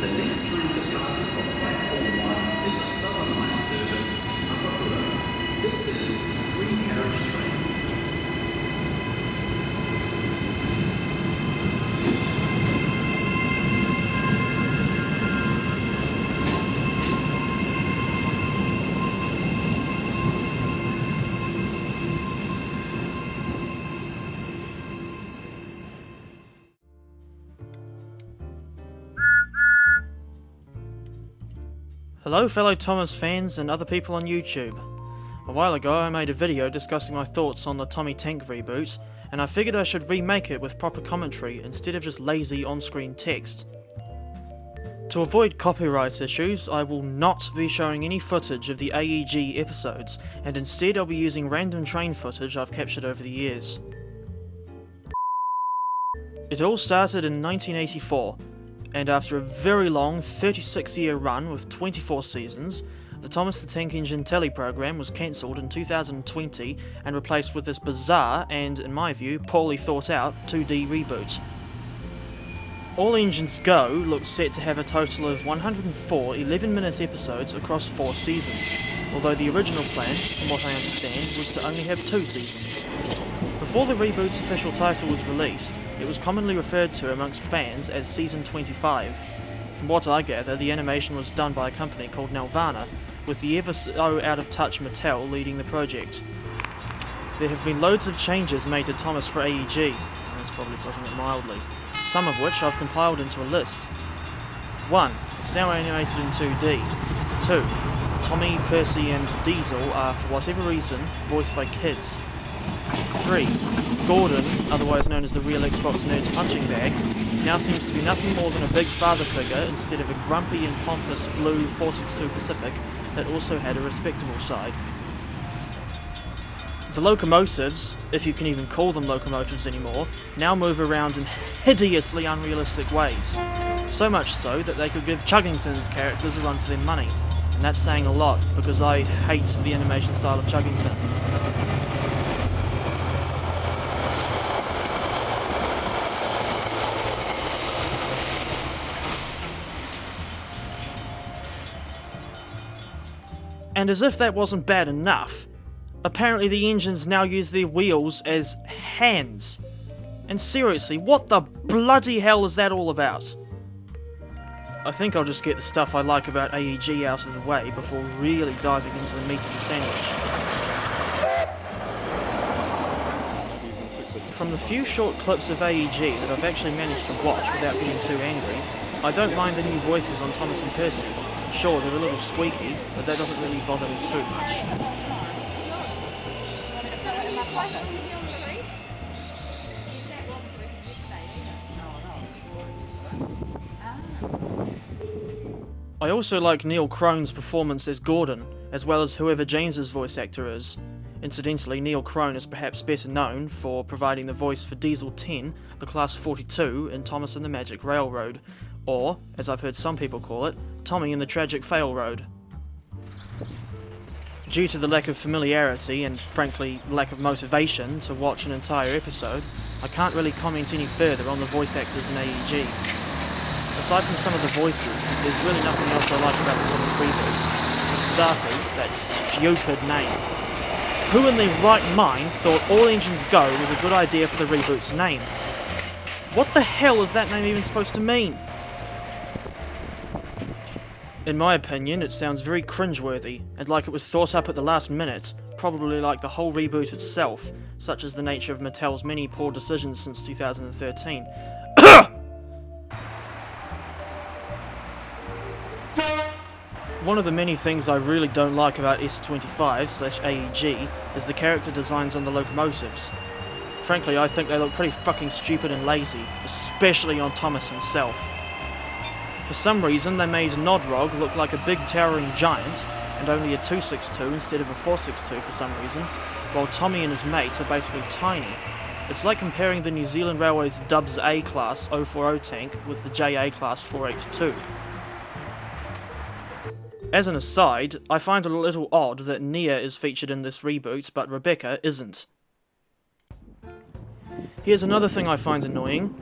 The next train departing from platform 1 is the Southern Line service to Papakura. This is a 3-carriage train. Hello fellow Thomas fans and other people on YouTube. A while ago I made a video discussing my thoughts on the Tommy Tank reboot, and I figured I should remake it with proper commentary instead of just lazy on-screen text. To avoid copyright issues, I will not be showing any footage of the AEG episodes, and instead I'll be using random train footage I've captured over the years. It all started in 1984. And after a very long 36-year run with 24 seasons, the Thomas the Tank Engine telly program was cancelled in 2020 and replaced with this bizarre and, in my view, poorly thought out 2D reboot. All Engines Go looks set to have a total of 104 11-minute episodes across 4 seasons, although the original plan, from what I understand, was to only have 2 seasons. Before the reboot's official title was released, it was commonly referred to amongst fans as Season 25. From what I gather, the animation was done by a company called Nelvana, with the ever so out-of-touch Mattel leading the project. There have been loads of changes made to Thomas for AEG, that's probably putting it mildly, some of which I've compiled into a list. 1. It's now animated in 2D. 2. Tommy, Percy and Diesel are, for whatever reason, voiced by kids. 3. Gordon, otherwise known as the real Xbox Nerd's punching bag, now seems to be nothing more than a big father figure instead of a grumpy and pompous blue 462 Pacific that also had a respectable side. The locomotives, if you can even call them locomotives anymore, now move around in hideously unrealistic ways. So much so that they could give Chuggington's characters a run for their money. And that's saying a lot, because I hate the animation style of Chuggington. And as if that wasn't bad enough, apparently the engines now use their wheels as hands. And seriously, what the bloody hell is that all about? I think I'll just get the stuff I like about AEG out of the way before really diving into the meat of the sandwich. From the few short clips of AEG that I've actually managed to watch without getting too angry, I don't mind the new voices on Thomas and Percy. Sure, they're a little squeaky, but that doesn't really bother me too much. I also like Neil Crone's performance as Gordon, as well as whoever James's voice actor is. Incidentally, Neil Crone is perhaps better known for providing the voice for Diesel 10, the Class 42 in Thomas and the Magic Railroad, or, as I've heard some people call it, Tommy and the Tragic Failroad. Due to the lack of familiarity and, frankly, lack of motivation to watch an entire episode, I can't really comment any further on the voice actors in AEG. Aside from some of the voices, there's really nothing else I like about the Thomas reboot. For starters, that stupid name. Who in their right mind thought All Engines Go was a good idea for the reboot's name? What the hell is that name even supposed to mean? In my opinion, it sounds very cringeworthy, and like it was thought up at the last minute, probably like the whole reboot itself, such as the nature of Mattel's many poor decisions since 2013. One of the many things I really don't like about S25/AEG is the character designs on the locomotives. Frankly, I think they look pretty fucking stupid and lazy, especially on Thomas himself. For some reason, they made Nodrog look like a big towering giant, and only a 262 instead of a 462 for some reason, while Tommy and his mates are basically tiny. It's like comparing the New Zealand Railways Dubs A-Class 040 tank with the JA Class 482. As an aside, I find it a little odd that Nia is featured in this reboot, but Rebecca isn't. Here's another thing I find annoying.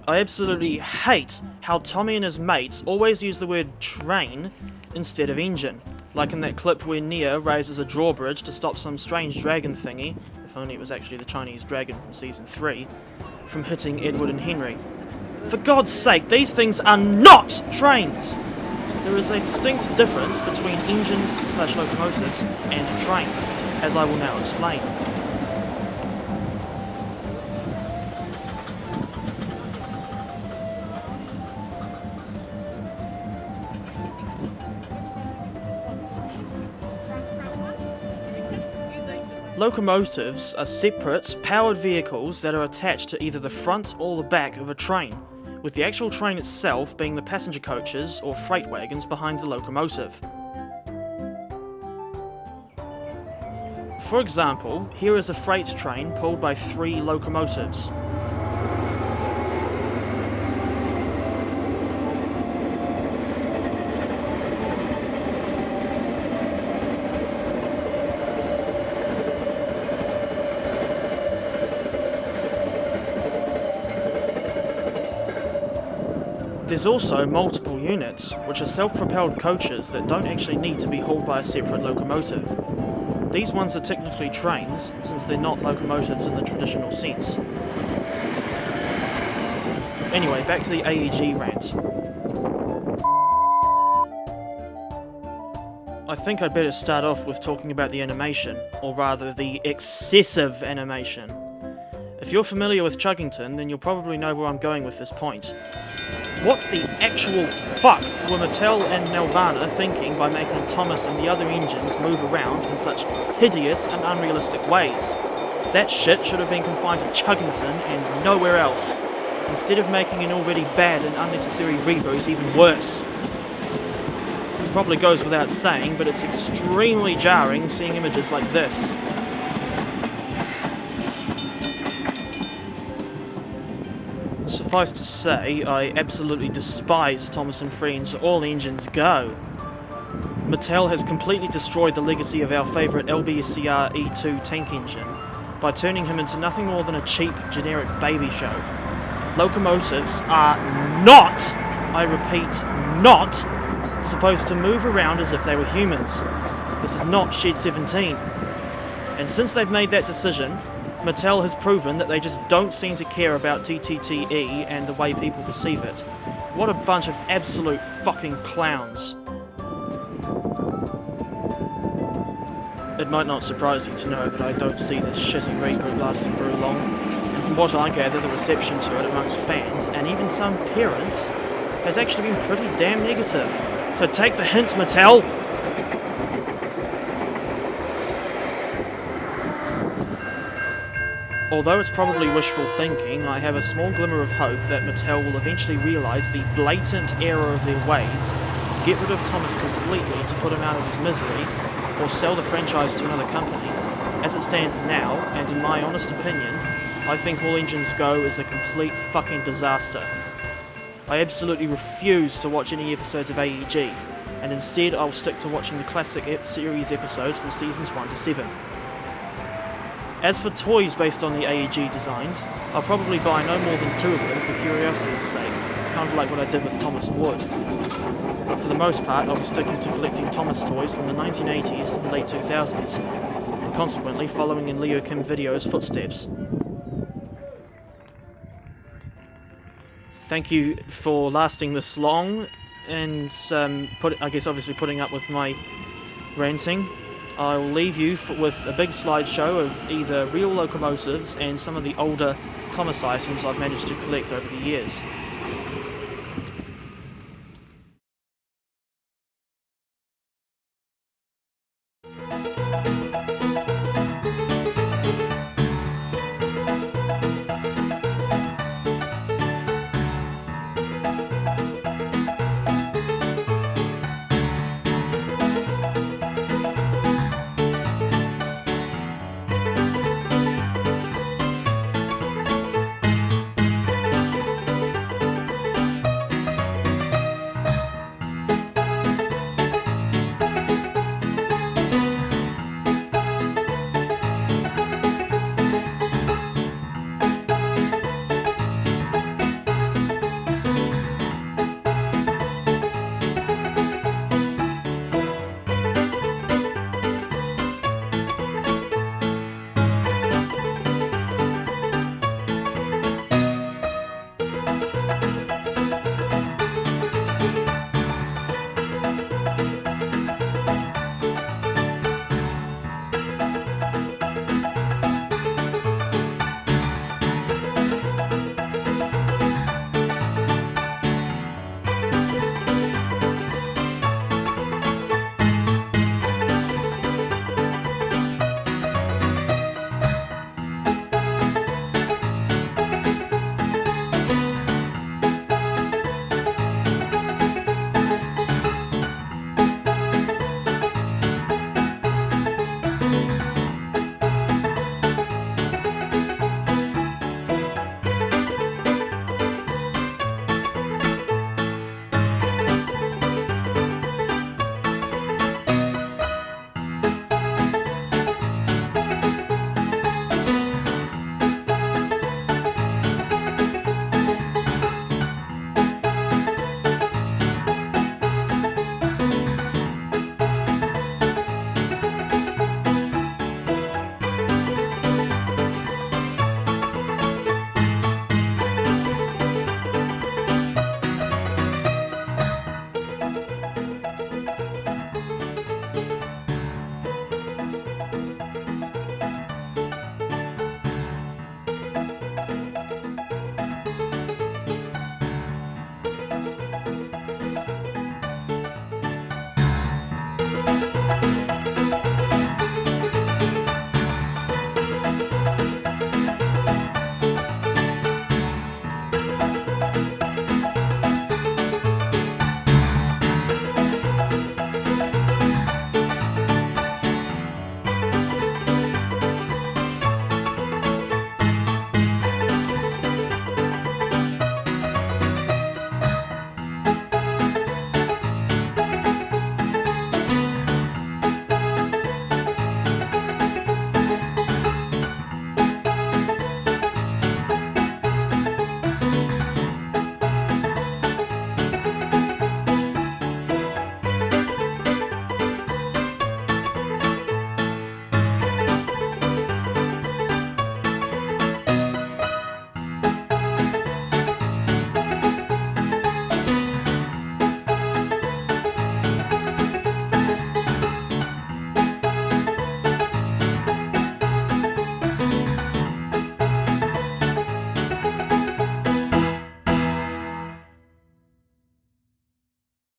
I absolutely hate how Tommy and his mates always use the word train instead of engine, like in that clip where Nia raises a drawbridge to stop some strange dragon thingy, if only it was actually the Chinese dragon from Season 3, from hitting Edward and Henry. For God's sake, these things are NOT trains! There is a distinct difference between engines/locomotives and trains, as I will now explain. Locomotives are separate, powered vehicles that are attached to either the front or the back of a train, with the actual train itself being the passenger coaches or freight wagons behind the locomotive. For example, here is a freight train pulled by 3 locomotives. There's also multiple units, which are self-propelled coaches that don't actually need to be hauled by a separate locomotive. These ones are technically trains, since they're not locomotives in the traditional sense. Anyway, back to the AEG rant. I think I'd better start off with talking about the animation, or rather the excessive animation. If you're familiar with Chuggington, then you'll probably know where I'm going with this point. What the actual fuck were Mattel and Nelvana thinking by making Thomas and the other engines move around in such hideous and unrealistic ways? That shit should have been confined to Chuggington and nowhere else, instead of making an already bad and unnecessary reboot even worse. It probably goes without saying, but it's extremely jarring seeing images like this. Suffice to say, I absolutely despise Thomas and Friends' All Engines Go. Mattel has completely destroyed the legacy of our favourite LBSCR E2 tank engine by turning him into nothing more than a cheap, generic baby show. Locomotives are not, I repeat, not supposed to move around as if they were humans. This is not Shed 17. And since they've made that decision, Mattel has proven that they just don't seem to care about TTTE and the way people perceive it. What a bunch of absolute fucking clowns. It might not surprise you to know that I don't see this shitty reboot lasting very long, and from what I gather, the reception to it amongst fans, and even some parents, has actually been pretty damn negative. So take the hint, Mattel! Although it's probably wishful thinking, I have a small glimmer of hope that Mattel will eventually realise the blatant error of their ways, get rid of Thomas completely to put him out of his misery, or sell the franchise to another company. As it stands now, and in my honest opinion, I think All Engines Go is a complete fucking disaster. I absolutely refuse to watch any episodes of AEG, and instead I'll stick to watching the classic series episodes from seasons 1 to 7. As for toys based on the AEG designs, I'll probably buy no more than 2 of them for curiosity's sake, kind of like what I did with Thomas Wood. But for the most part, I'll be sticking to collecting Thomas toys from the 1980s to the late 2000s, and consequently following in Leo Kim Video's footsteps. Thank you for lasting this long, and obviously putting up with my ranting. I'll leave you with a big slideshow of either real locomotives and some of the older Thomas items I've managed to collect over the years.